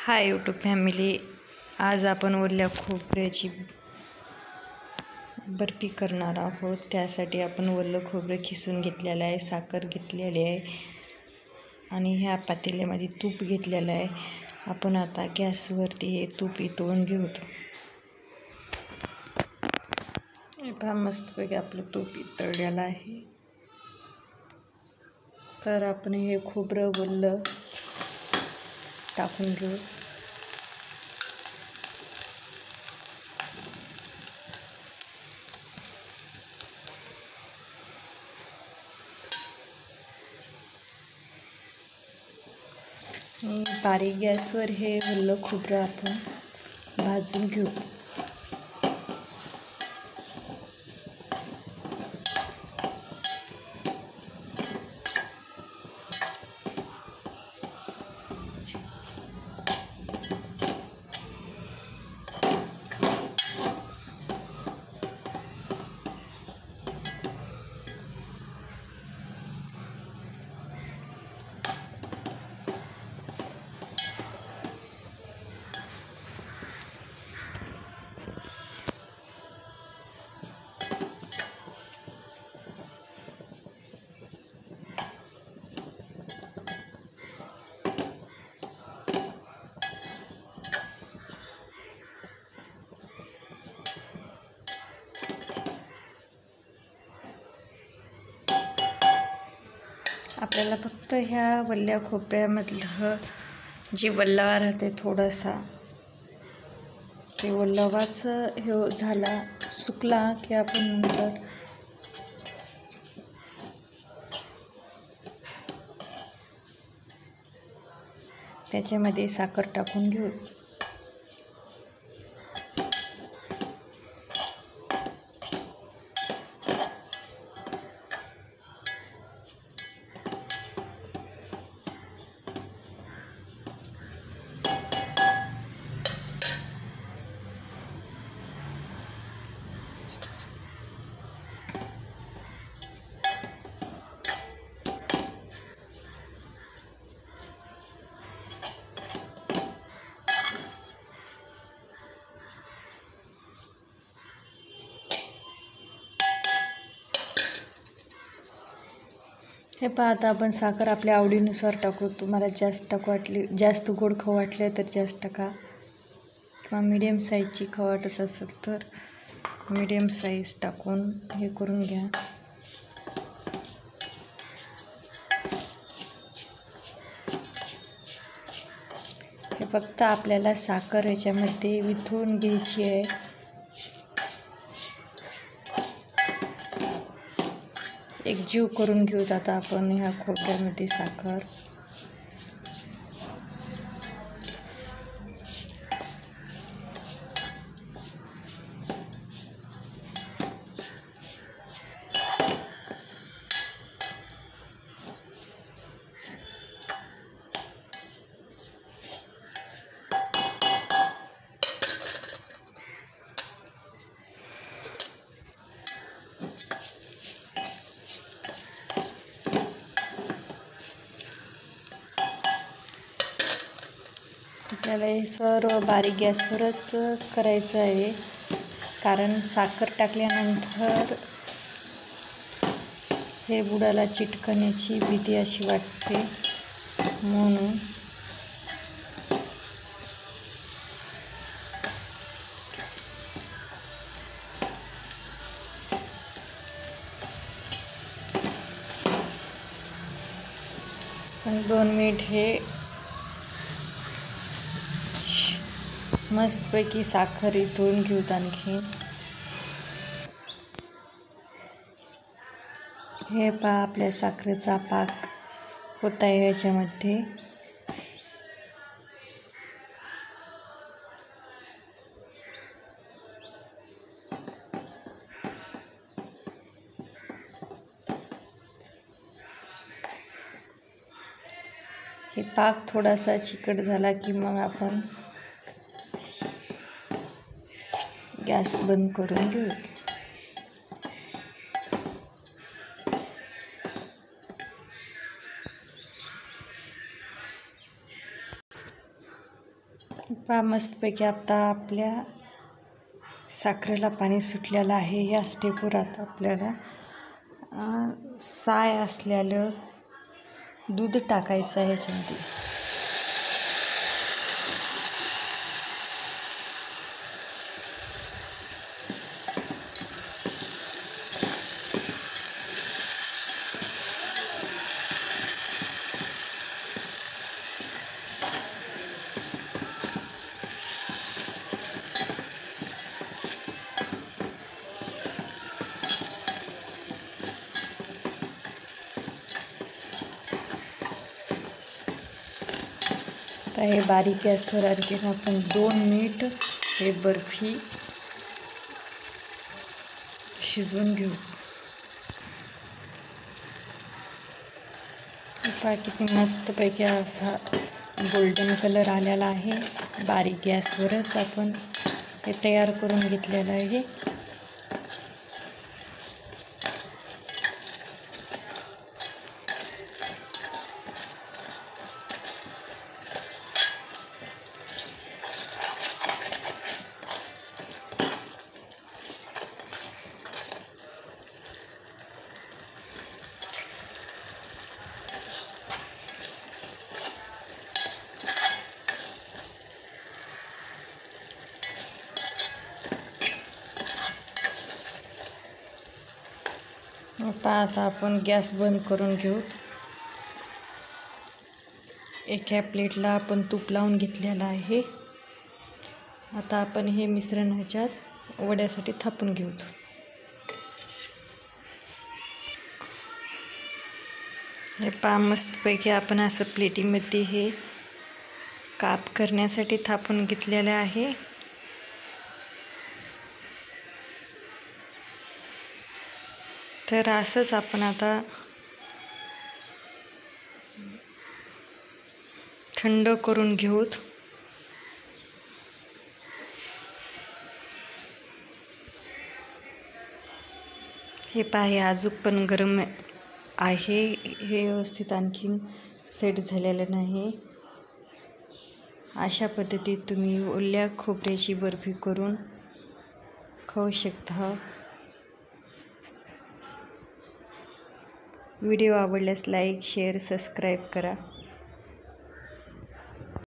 Hi YouTube family, आज आपण ओल्या खोबऱ्याची बर्फी करणार आहोत। त्यासाठी आपण ओलं खोबरं खिसून घेतलेलं आहे, साखर घेतलेली आहे आणि ह्या पातेल्यामध्ये तूप घेतलेलं आहे। आपण आता गॅसवरती हे तूप इतळून घेऊ। पहा मस्तपैकी आपलं तूप इतळलेलं आहे। तर आपण हे खोबरं ओलं टाकून घेऊ। बारीक गॅसवर हे ओलं खोबरं आपण भाजून घेऊ। आपल्याला फक्त ह्या वल्ल्या खोबऱ्यामधलं जे ओलावा राहते थोडासा, ते ओलावाच हे झाला सुकला की आपण नंतर त्याच्यामध्ये साखर टाकून घेऊ। हे पहा, आता आपण साखर आपल्या आवडीनुसार टाकू। तुम्हाला जास्त गोड खाऊ वाटले तर जास्त टाका, किंवा मीडियम साईजची खाऊ वाटत असेल तर मीडियम साईज टाकून हे करून घ्या। हे फक्त आपल्याला साखर याच्यामध्ये वितळून घ्यायची आहे। एकजीव करून घेऊत आता आपण ह्या खोबऱ्यामध्ये साखर। आपल्याला हे सर्व बारीक गॅसवरच करायचं आहे, कारण साखर टाकल्यानंतर हे बुडाला चिटकण्याची भीती अशी वाटते, म्हणून पण 2 मिनिट हे मस्तपैकी साखर इतळून घेऊत। आणखी हे पहा, आपल्या साखरेचा पाक होत आहे याच्यामध्ये। हे पाक थोडासा चिकट झाला की मग आपण गॅस बंद करून घेऊ। पहा मस्तपैकी आता आपल्या साखरेला पाणी सुटलेलं आहे. या स्टेपवर आता आपल्याला साय असलेलं दूध टाकायचं आहे ह्याच्यामध्ये. आता हे बारीक गॅसवर आणखीन आपण 2 मिनिट हे बर्फी शिजवून घेऊ. पहा किती मस्तपैकी असा गोल्डन कलर आलेला आहे. बारीक गॅसवरच आपण हे तयार करून घेतलेलं आहे. आता आपण गॅस बंद करून घेऊ. एका प्लेटला आपण तूप लावून घेतलेलं आहे. आता आपण हे मिश्रण ह्याच्यात वड्यासाठी थापून घेऊ. हे पहा मस्तपैकी आपण असं प्लेटीमध्ये हे काप करण्यासाठी थापून घेतलेलं आहे. तर असंच आपण आता थंड करून घेऊत. हे पहा हे अजून पण गरम आहे. हे व्यवस्थित आणखीन सेट झालेलं नाही. अशा पद्धतीत तुम्ही ओल्या खोबऱ्याची बर्फी करून खाऊ शकता. व्हिडिओ आवडल्यास लाईक, शेअर, सबस्क्राईब करा.